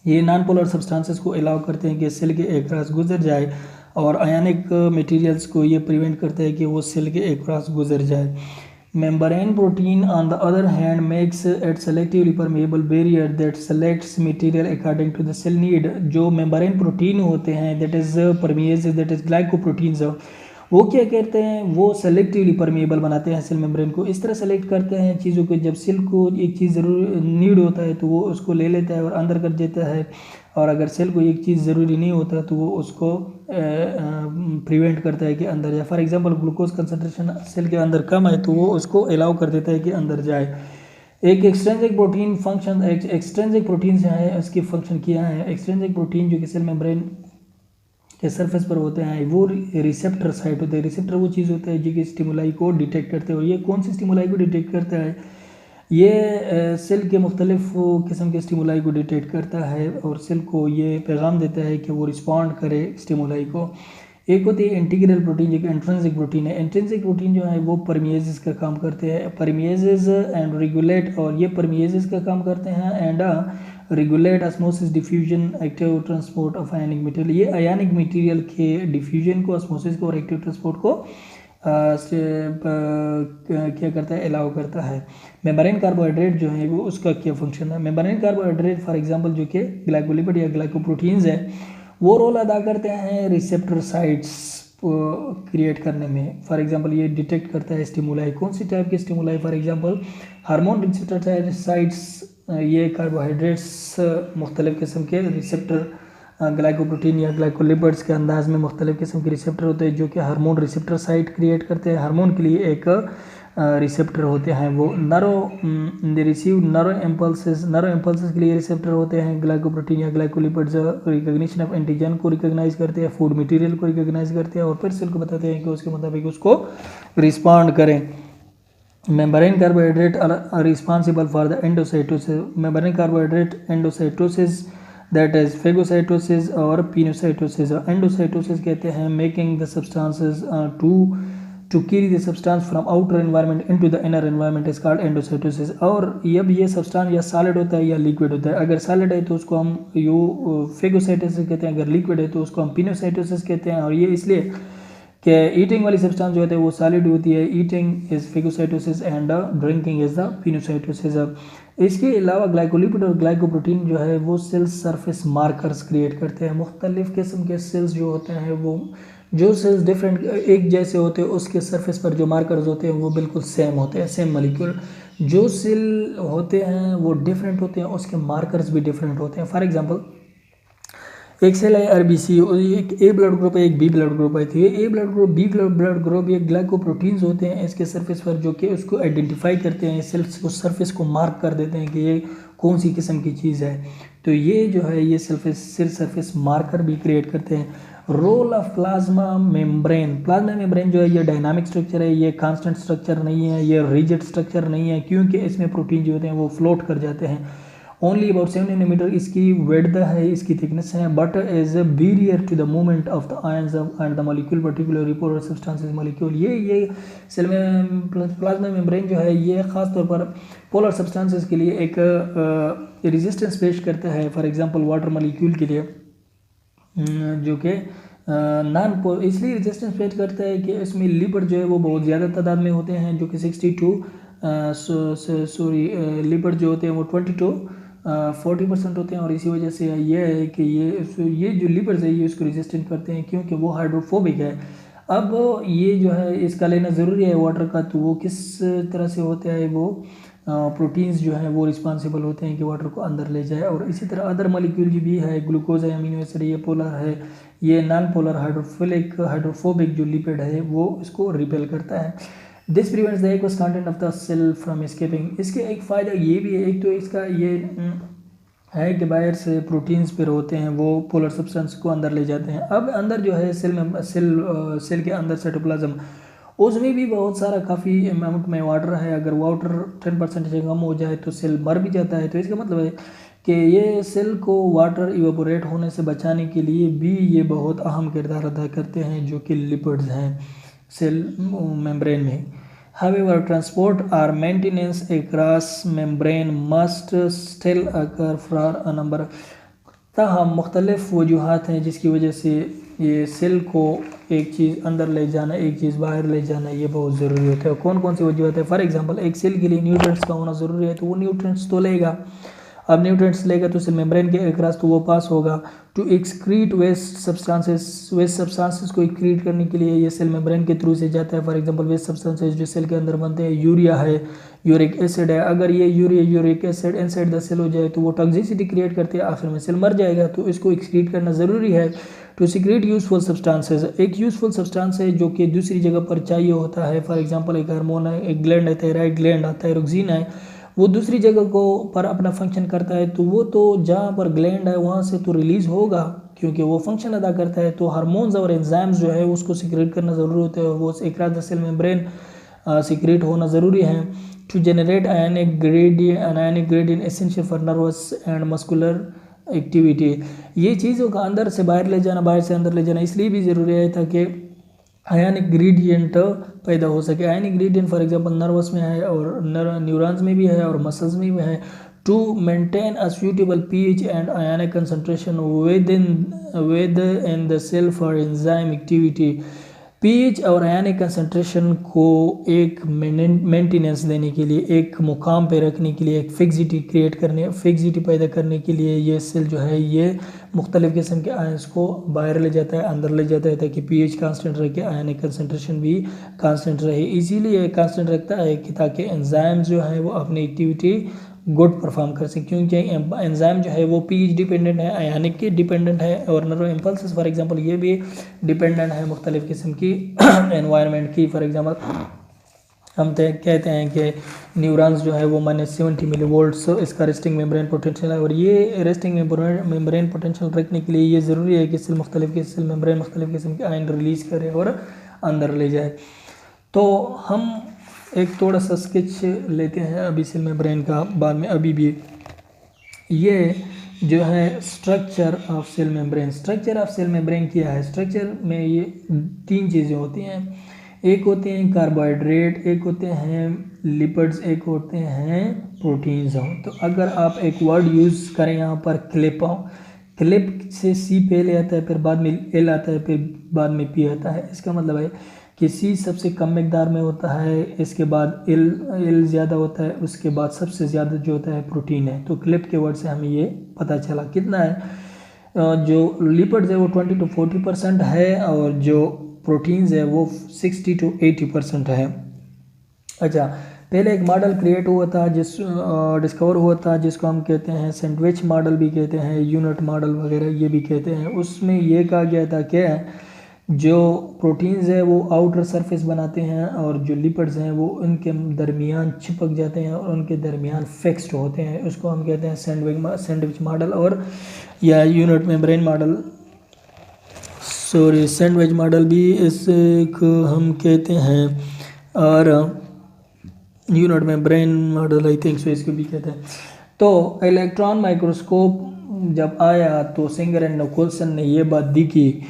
ये नॉन पोलर सब्सटेंसेस को अलाउ करते हैं कि सेल के एक्रॉस गुजर जाए, और आयनिक मटेरियल्स को ये प्रिवेंट करता है कि वो सेल के एक्रॉस गुजर जाए। Membrane protein on the other hand makes it selectively permeable barrier that selects material according to the cell need. जो मेम्ब्रेन प्रोटीन होते हैं that is permeases that is glycoproteins, वो क्या करते हैं? वो सेलेक्टिवली परमेएबल बनाते हैं सेल मेम्ब्रेन को। इस तरह सेलेक्ट करते हैं चीज़ों को, जब सेल को एक चीज़ ज़रूर नीड होता है तो वो उसको ले लेता है और अंदर कर देता है, और अगर सेल को एक चीज़ ज़रूरी नहीं होता तो वो उसको प्रिवेंट करता है कि अंदर जाए। For example glucose concentration cell के अंदर कम है तो वो उसको अलाउ कर देता है कि अंदर जाए। एक extrinsic protein function, extrinsic protein जो है उसकी फंक्शन क्या है? एक्सट्रिंसिक प्रोटीन जो कि सेल मेम्ब्रेन के सरफेस पर होते हैं वो रिसेप्टर साइट होते हैं। रिसेप्टर वो चीज़ होता है जो कि स्टिमुलाई को डिटेक्ट करते हैं, और ये कौन सी स्टिमुलाई को डिटेक्ट करता है? ये सेल के मुख्तलिफ किस्म के स्टिमुलाई को डिटेक्ट करता है और सेल को ये पैगाम देता है कि वो रिस्पॉन्ड करे स्टिमुलाई को। एक होती है इंटीग्रल प्रोटीन, जो इंट्रिंसिक प्रोटीन है। इंट्रिंसिक प्रोटीन जो है वो परमिएजेस का काम करते हैं, परमिएजेस एंड रेगुलेट, और ये परमिएजेस का काम करते हैं and regulate osmosis, diffusion, active transport of ionic material. ये आयनिक मटेरियल के डिफ्यूजन को, ऑस्मोसिस को और एक्टिव ट्रांसपोर्ट को क्या करता है, अलाउ करता है। मेम्ब्रेन कार्बोहाइड्रेट जो है वो उसका क्या फंक्शन है। मेम्ब्रेन कार्बोहाइड्रेट फॉर एग्जांपल जो कि ग्लाइकोलिपिड या ग्लाइकोप्रोटीन्स है, वो रोल अदा करते हैं रिसेप्टर साइट्स क्रिएट करने में। फॉर एग्जांपल ये डिटेक्ट करता है स्टिमुलाई, कौन सी टाइप के stimuli, for example hormone receptor sites. ये कार्बोहाइड्रेट्स मुख्तलिफ किस्म के रिसेप्टर, ग्लाइकोप्रोटीन या ग्लाइकोलिपिड्स के अंदाज में मुख्तलिफ किस्म के रिसेप्टर होते हैं जो कि हार्मोन रिसेप्टर साइट क्रिएट करते हैं। हार्मोन के लिए एक रिसेप्टर होते हैं वो दे रिसीव नरो इम्पल्सेस के लिए रिसेप्टर होते हैं। ग्लाइकोप्रोटीन या ग्लाइकोलिपिड्स रिकॉग्निशन ऑफ एंटीजन को रिकॉग्नाइज करते हैं, फूड मटेरियल को रिकॉग्नाइज करते हैं और फिर सेल को बताते हैं कि उसके मुताबिक उसको रिस्पॉन्ड करें। Membrane carbohydrate are responsible for the endocytosis. Membrane carbohydrate endocytosis that is phagocytosis और पिनोसाइटोसिस। एंडोसाइटोसिस कहते हैं making the substances to carry the substance from outer environment into the inner environment is called endocytosis. और जब ये substance या solid होता है या लिक्विड होता है, अगर सॉलिड है तो उसको हम फेगोसाइटोसिस कहते हैं, अगर लिक्विड है तो उसको हम पिनोसाइटोसिस कहते हैं। और ये इसलिए कि ईटिंग वाली सब्सटेंस जो होती है वो सॉलिड होती है, eating is phagocytosis and drinking is the pinocytosis. इसके अलावा ग्लाइकोलिपिड और ग्लाइकोप्रोटीन जो है वो सेल सरफेस मार्कर्स क्रिएट करते हैं। मुख्तलिफ किस्म के सेल्स जो होते हैं वो, जो सेल्स डिफरेंट एक जैसे होते हैं उसके सरफेस पर जो मार्कर्स होते हैं वो बिल्कुल सेम होते हैं, सेम मॉलिक्यूल। जो सेल होते हैं वो डिफरेंट होते हैं, उसके मार्कर्स भी डिफरेंट होते हैं। फॉर एग्जांपल एक सेल है आरबीसी, एक ए ब्लड ग्रुप है, एक बी ब्लड ग्रुप है। तो ये A blood group, B blood group, ये ग्लाइकोप्रोटीन्स होते हैं इसके सरफेस पर जो कि उसको आइडेंटिफाई करते हैं, सेल्स को सरफेस को मार्क कर देते हैं कि ये कौन सी किस्म की चीज़ है। तो ये जो है ये सेल सरफेस मार्कर भी क्रिएट करते हैं। Role of plasma membrane. Plasma membrane जो है ये डायनामिक स्ट्रक्चर है, ये कांस्टेंट स्ट्रक्चर नहीं है, ये रिजिड स्ट्रक्चर नहीं है, क्योंकि इसमें प्रोटीन जो होते हैं वो फ्लोट कर जाते हैं। ओनली अबाउट 7 नैनोमीटर इसकी विड्थ है, इसकी थिकनेस है, but as a barrier to the movement of the ions and the molecule particular polar substances molecule. ये सेल में प्लाज्मा मेम्ब्रेन जो है ये ख़ास तौर पर पोलर सब्सटेंसेस के लिए एक रेजिस्टेंस पेश करता है। फॉर एग्जांपल वाटर मॉलिक्यूल के लिए जो कि इसलिए रेजिस्टेंस पेश करता है कि इसमें लिपिड जो है वो बहुत ज़्यादा तादाद में होते हैं, जो कि 62 लिपिड जो होते हैं वो 40% होते हैं। और इसी वजह से ये है कि ये जो लिपिड्स है ये उसको रेजिस्टेंट करते हैं क्योंकि वो हाइड्रोफोबिक है। अब ये जो है इसका लेना ज़रूरी है वाटर का, तो वो किस तरह से होता है, वो प्रोटीन्स जो हैं वो रिस्पॉन्सिबल होते हैं कि वाटर को अंदर ले जाए। और इसी तरह अदर मॉलिक्यूल भी है, ग्लूकोज है, अमीनो एसिड, ये पोलर है, ये नॉन पोलर हाइड्रोफोबिक जो लिपिड है वो इसको रिपेल करता है। This prevents the aqueous content of the cell from escaping. इसके एक फ़ायदा ये भी है, एक तो इसका ये है कि बाहर से प्रोटीन्स फिर होते हैं वो पोलर सब्सटेंस को अंदर ले जाते हैं। अब अंदर जो है सेल के अंदर साइटोप्लाज्म, उसमें भी बहुत सारा काफ़ी अमाउंट में वाटर है। अगर वाटर 10% से कम हो जाए तो सेल मर भी जाता है। तो इसका मतलब है कि ये सेल को वाटर इवेपोरेट होने से बचाने के लिए भी ये बहुत अहम किरदार अदा करते हैं, जो कि लिपिड्स हैं सेल मेम्ब्रेन में। However, transport or maintenance across membrane must still occur for a number। ताहम मुख्तलिफ वजूहात हैं जिसकी वजह से ये सेल को एक चीज़ अंदर ले जाना, एक चीज़ बाहर ले जाना, ये बहुत ज़रूरी होता है। कौन कौन सी वजूहत है? फॉर एग्जांपल एक सेल के लिए न्यूट्रिएंट्स का होना ज़रूरी है, तो वो न्यूट्रिएंट्स तो लेगा। अब न्यूट्रिएंट्स लेगा तो सेल मेम्ब्रेन के अक्रॉस तो वो पास होगा। टू एक्सक्रीट वेस्ट सब्सटेंसेस को एक्सक्रीट करने के लिए ये सेल मेम्ब्रेन के थ्रू से जाता है। फॉर एग्जांपल वेस्ट सब्सटेंसेस जो सेल के अंदर बनते हैं, यूरिया है, यूरिक एसिड है। अगर ये uric acid inside the cell हो जाए तो वो टॉक्सिसिटी क्रिएट करते हैं, आखिर में सेल मर जाएगा। तो इसको एक्सक्रीट करना ज़रूरी है। टू सीक्रेट यूजफुल सब्सटेंसेस, एक यूजफुल सब्सटेंस है जो कि दूसरी जगह पर चाहिए होता है। फॉर एग्जांपल एक हार्मोन है, एक ग्लैंड है, थायराइड ग्लैंड है, थायरोक्सिन है, वो दूसरी जगह को पर अपना फंक्शन करता है। तो वो तो जहाँ पर ग्लैंड है वहाँ से तो रिलीज़ होगा क्योंकि वो फंक्शन अदा करता है। तो हार्मोन्स और एंजाइम्स जो है उसको सीक्रेट करना ज़रूरी होता है, वो एक्रास द सेल मेम्ब्रेन सीक्रेट होना ज़रूरी है। to generate ionic gradient essential for nervous and muscular activity. ये चीज़ों का अंदर से बाहर ले जाना, बाहर से अंदर ले जाना इसलिए भी ज़रूरी है ताकि आयनिक ग्रेडियंट पैदा हो सके। आयनिक ग्रेडियंट फॉर एग्जांपल नर्वस में है और न्यूरॉन्स में भी है और मसल्स में भी है। To maintain a suitable pH and ionic concentration within the cell for enzyme activity। pH और आयनिक कंसंट्रेशन को एक मेंटेनेंस देने के लिए, एक मुकाम पे रखने के लिए, एक फिक्सिटी पैदा करने के लिए ये सेल जो है ये मुख्तलिफ़ किस्म के आयंस को बाहर ले जाता है, अंदर ले जाता है ताकि pH कांस्टेंट रहे, कि आयनिक कंसंट्रेशन भी कांस्टेंट रहे। इसीलिए कांस्टेंट रखता है कि ताकि एंजाइम जो है वो अपनी एक्टिविटी गुड परफॉर्म कर सके, क्योंकि एंजाइम जो है वो pH डिपेंडेंट है, आयनिक के डिपेंडेंट है और नर्व इम्पल्स फॉर एग्जांपल ये भी डिपेंडेंट है मुख्तलिफ़ किस्म की एनवायरनमेंट की। फॉर एग्जांपल हम कहते हैं कि न्यूरॉन्स जो है वो -70 मिलीवोल्ट्स इसका रेस्टिंग मेम्ब्रेन पोटेंशियल है, और ये रेस्टिंग मेम्ब्रेन पोटेंशियल रखने के लिए ये ज़रूरी है कि सेल मुख्तलिफ़ किस्म के आयन रिलीज़ करे और अंदर ले जाए। तो हम एक थोड़ा सा स्केच लेते हैं अभी सेल मेम्ब्रेन का, बाद में अभी भी ये जो है structure of cell membrane. Structure of cell membrane क्या है? स्ट्रक्चर में ये 3 चीज़ें होती हैं, एक होते हैं कार्बोहाइड्रेट, एक होते हैं लिपिड्स, एक होते हैं प्रोटीन्स। तो अगर आप एक वर्ड यूज़ करें यहाँ पर क्लिप से सी पहले आता है, फिर बाद में एल आता है, फिर बाद में पी आता है। इसका मतलब है कि सी सबसे कम मकदार में होता है, इसके बाद एल ज़्यादा होता है, उसके बाद सबसे ज़्यादा जो होता है प्रोटीन है। तो क्लिप के वर्ड से हमें ये पता चला कितना है। जो लिपिड्स है वो 20 to 40% है और जो प्रोटीन्स है वो 60 to 80% है। अच्छा, पहले एक मॉडल क्रिएट हुआ था डिस्कवर हुआ था जिसको हम कहते हैं सैंडविच मॉडल भी कहते हैं, यूनिट मॉडल वगैरह ये भी कहते हैं। उसमें ये कहा गया था कि जो प्रोटीन्स है वो आउटर सरफेस बनाते हैं और जो लिपिड्स हैं वो उनके दरमियान चिपक जाते हैं और उनके दरमियान फिक्स्ड होते हैं। उसको हम कहते हैं सैंडविच मॉडल और या unit membrane model, sorry sandwich model भी इसको हम कहते हैं और unit membrane model I think so इसको भी कहते हैं। तो इलेक्ट्रॉन माइक्रोस्कोप जब आया तो सिंगर एंड निकोलसन ने ये बात दी कि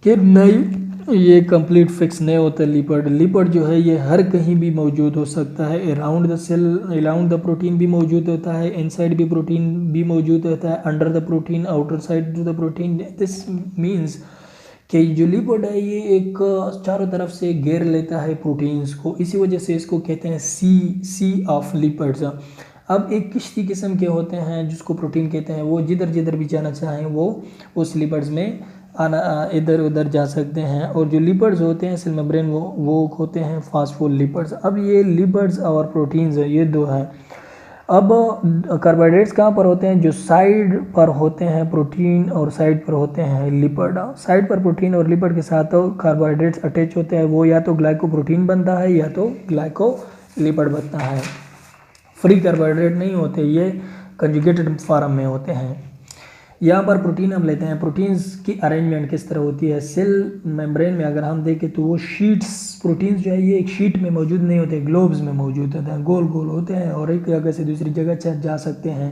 नहीं, ये कंप्लीट फिक्स नहीं होता। लिपिड जो है ये हर कहीं भी मौजूद हो सकता है, around the cell around the protein भी मौजूद होता है, इनसाइड भी प्रोटीन भी मौजूद होता है, under the protein, outer side to the protein. This means कि जो लिपिड है ये एक चारों तरफ से घेर लेता है प्रोटीन्स को, इसी वजह से इसको कहते हैं सी ऑफ लिपिड्स। अब एक किश्ती किस्म के होते हैं जिसको प्रोटीन कहते हैं, वो जिधर भी जाना चाहें वो उस लिपिड्स में आना इधर उधर जा सकते हैं। और जो लिपिड्स होते हैं सेल मेम्ब्रेन वो होते हैं फास्फोलिपिड्स। अब ये लिपिड्स और प्रोटीन्स ये दो हैं। अब कार्बोहाइड्रेट्स कहाँ पर होते हैं? जो साइड पर होते हैं प्रोटीन और साइड पर होते हैं लिपिड। साइड पर प्रोटीन और लिपिड के साथ तो कार्बोहाइड्रेट्स अटैच होते हैं, वो या तो ग्लाइकोप्रोटीन बनता है या तो ग्लाइकोलिपिड बनता है। फ्री कार्बोहाइड्रेट नहीं होते, ये कंजुगेटेड फॉर्म में होते हैं। यहाँ पर प्रोटीन हम लेते हैं। प्रोटीन्स की अरेंजमेंट किस तरह होती है? सेल मेम्ब्रेन में अगर हम देखें तो वो शीट्स, प्रोटीन्स जो है ये एक शीट में मौजूद नहीं होते, ग्लोब्स में मौजूद होते हैं, गोल गोल होते हैं और एक जगह से दूसरी जगह जा सकते हैं।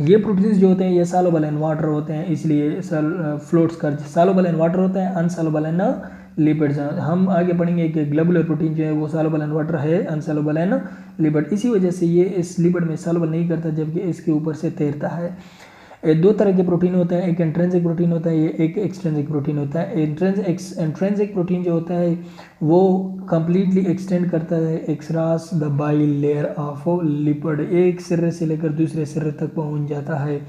ये प्रोटीन्स जो होते हैं ये सॉल्युबल इन वाटर होते हैं, इसलिए फ्लोट्स कर। सॉल्युबल इन वाटर होता है, अनसॉल्युबल इन लिपिड्स। हम आगे पढ़ेंगे कि ग्लोबुलर प्रोटीन जो है वो सॉल्युबल इन वाटर है, अनसॉल्युबल इन लिपिड। इसी वजह से ये इस लिपिड में सॉल्युबल नहीं करता जबकि इसके ऊपर से तैरता है। दो तरह के प्रोटीन होते हैं, एक इंट्रिंसिक प्रोटीन होता है, ये एक एक्सट्रिंसिक प्रोटीन होता है। इंट्रिंसिक प्रोटीन जो होता है वो कंप्लीटली एक्सटेंड करता है across the bilayer of lipid, एक सिरे से लेकर दूसरे सिरे तक पहुंच जाता है।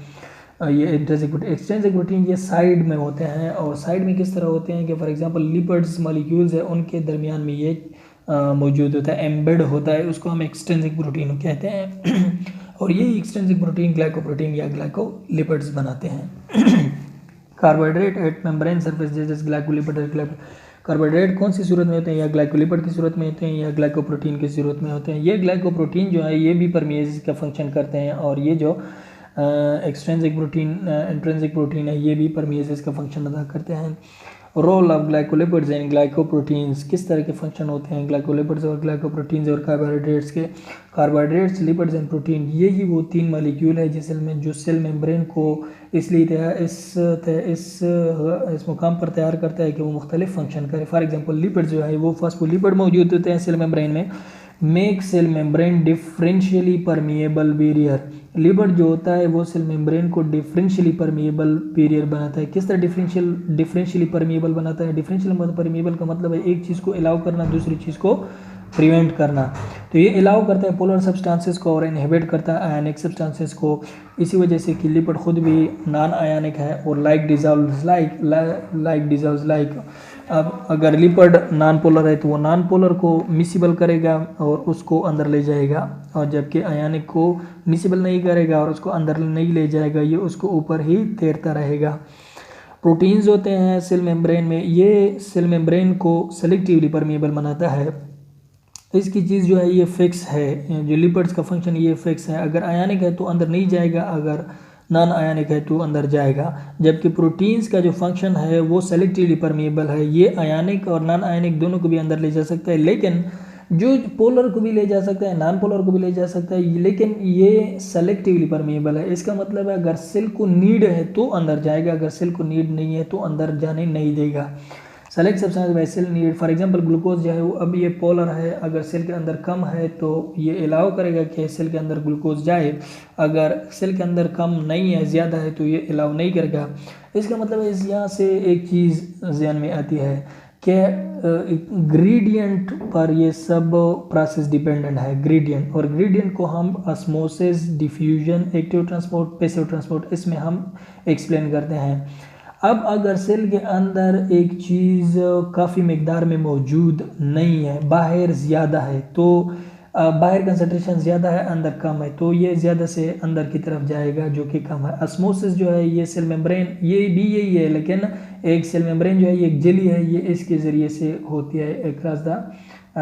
ये एक्सट्रिंसिक प्रोटीन ये साइड में होते हैं। और साइड में किस तरह होते हैं कि फॉर एग्जांपल लिपिड्स मॉलिक्यूल्स है उनके दरमियान में ये मौजूद होता है, एम्बेड होता है, उसको हम एक्सट्रिंसिक प्रोटीन कहते हैं। और ये एक्सट्रिंसिक प्रोटीन ग्लाइकोप्रोटीन या ग्लाइकोलिपिड्स बनाते हैं। कार्बोहाइड्रेट एट मेम्ब्रेन सरफेस जैसे ग्लाइकोलिपिड। कार्बोहाइड्रेट कौन सी सूरत में होते हैं? या ग्लाइकोलिपिड की सूरत में होते हैं या ग्लाइकोप्रोटीन की सूरत में होते हैं। ये ग्लाइकोप्रोटीन जो है ये भी परमेज का फंक्शन करते हैं और ये जो एक्सट्रिंसिक प्रोटीन इंट्रिंसिक प्रोटीन है ये भी परमेज का फंक्शन अदा करते हैं। Role of glycolipids and glycoproteins, किस तरह के फंक्शन होते हैं ग्लाइकोलिपिड्स और ग्लाइकोप्रोटीन्स और कार्बोहाइड्रेट्स के। कार्बोहाइड्रेट्स, लिपिड्स एंड प्रोटीन, ये ही वो तीन मालिक्यूल है जो सेल मेम्ब्रेन को इसलिए इस मुकाम पर तैयार करता है कि वो मुख्तलिफ फंक्शन करे। फॉर एग्जांपल लिपिड जो है वो फॉस्फोलिपिड मौजूद होते हैं सेल मेम्ब्रेन में, make cell membrane differentially permeable barrier. Lipid जो होता है वो सेल मेम्ब्रेन को डिफरेंशियली परमिएबल बैरियर बनाता है। किस तरह डिफरेंशियली परमिएबल बनाता है? डिफरेंशियल परमिएबल का मतलब है एक चीज़ को अलाउ करना, दूसरी चीज़ को प्रिवेंट करना। तो ये अलाउ करता है पोलर सब्सटेंसेस को और इनहिबिट करता है आयनिक सब्सटेंसेस को। इसी वजह से कि लिपिड खुद भी नॉन आयनिक है और लाइक डिजॉल्व्स लाइक। अब अगर लिपिड नॉन पोलर है तो वो नॉन पोलर को मिसिबल करेगा और उसको अंदर ले जाएगा, और जबकि आयनिक को मिसिबल नहीं करेगा और उसको अंदर नहीं ले जाएगा, ये उसको ऊपर ही तैरता रहेगा। प्रोटीन्स होते हैं सेल मेम्ब्रेन में, ये सेल मेम्ब्रेन को सेलेक्टिवली परमिएबल बनाता है। इसकी चीज़ जो है ये फिक्स है, जो लिपिड्स का फंक्शन ये फिक्स है, अगर आयनिक है तो अंदर नहीं जाएगा, अगर नॉन आयनिक है तो अंदर जाएगा। जबकि प्रोटीन्स का जो फंक्शन है वो सेलेक्टिवली परमिएबल है, ये आयनिक और नॉन आयनिक दोनों को भी अंदर ले जा सकता है, लेकिन जो पोलर को भी ले जा सकता है, नॉन पोलर को भी ले जा सकता है, लेकिन ये सेलेक्टिवली परमिएबल है। इसका मतलब है अगर सेल को नीड है तो अंदर जाएगा, अगर सेल को नीड नहीं है तो अंदर जाने नहीं देगा। Select substance by cell need, for example glucose जो है वो अब ये पोलर है, अगर सेल के अंदर कम है तो ये अलाउ करेगा कि सेल के अंदर ग्लूकोज जाए, अगर सेल के अंदर कम नहीं है, ज़्यादा है तो ये अलाउ नहीं करेगा। इसका मतलब है इस यहाँ से एक चीज़ ध्यान में आती है कि ग्रेडियंट पर ये सब प्रोसेस डिपेंडेंट है, ग्रेडियंट, और ग्रेडियंट को हम osmosis, diffusion, active transport, passive transport, इसमें हम एक्सप्लेन करते हैं। अब अगर सेल के अंदर एक चीज़ काफ़ी मिकदार में मौजूद नहीं है, बाहर ज़्यादा है, तो बाहर कंसंट्रेशन ज़्यादा है, अंदर कम है, तो ये ज़्यादा से अंदर की तरफ जाएगा जो कि कम है। ऑस्मोसिस जो है ये सेल मेम्ब्रेन, ये भी यही है, लेकिन एक सेल मेम्ब्रेन जो है ये एक जेली है, ये इसके ज़रिए से होती है across the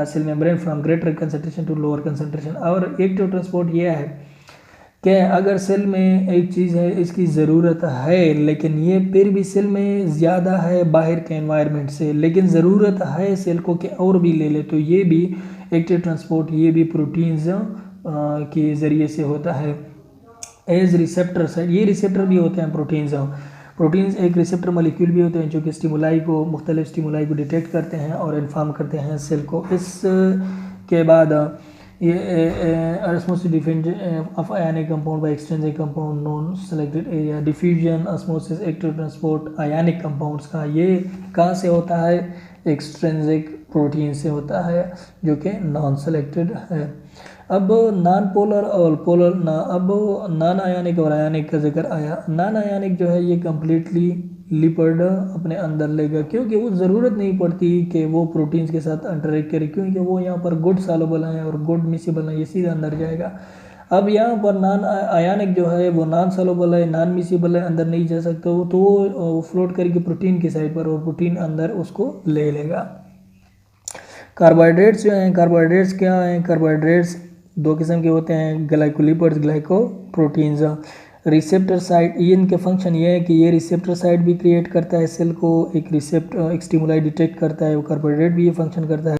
cell membrane from greater concentration to lower concentration. और एक्टिव ट्रांसपोर्ट ये है कि अगर सेल में एक चीज़ है, इसकी ज़रूरत है, लेकिन ये फिर भी सेल में ज़्यादा है बाहर के एनवायरनमेंट से, लेकिन ज़रूरत है सेल को कि और भी ले ले, तो ये भी एक्टिव ट्रांसपोर्ट, ये भी प्रोटीन्स के ज़रिए से होता है। एज रिसेप्टर साइड, ये रिसेप्टर भी होते हैं प्रोटीन्स एक रिसेप्टर मॉलिक्यूल भी होते हैं जो कि मुख्तलिफ स्टिमुलाई को डिटेक्ट करते हैं और इन्फॉर्म करते हैं सेल को। इसके बाद ये osmosis different of ionic compound bye extrinsic compound non selected area, diffusion, osmosis, active transport ionic compounds का, ये कहाँ से होता है? एक्सट्रिंसिक प्रोटीन से होता है जो कि नॉन सेलेक्टेड है। अब नॉन पोलर और पोलर अब नॉन आयनिक और आयनिक का जिक्र आया। नॉन आयनिक जो है ये कम्प्लीटली लिपिड अपने अंदर लेगा, क्योंकि वो ज़रूरत नहीं पड़ती कि वो प्रोटीन्स के साथ इंटरेक्ट करे, क्योंकि वो यहाँ पर गुड सॉल्युबल है और गुड मिसिबल है, ये सीधे अंदर जाएगा। अब यहाँ पर नॉन आयनिक जो है वो नॉन सॉल्युबल है, नॉन मिसिबल है, अंदर नहीं जा सकता वो, तो वो फ्लोट करके प्रोटीन की साइड पर, और प्रोटीन अंदर उसको ले लेगा। कार्बोहाइड्रेट्स जो हैं, कार्बोहाइड्रेट्स क्या हैं? कार्बोहाइड्रेट्स दो किस्म के होते हैं, ग्लाइकोलिपिड्स, ग्लाइकोप्रोटीन्स। रिसेप्टर साइट, ये इनके फंक्शन ये है कि ये रिसेप्टर साइट भी क्रिएट करता है सेल को, एक स्टिमुलाई डिटेक्ट करता है, वो कार्बोहाइड्रेट भी ये फंक्शन करता है।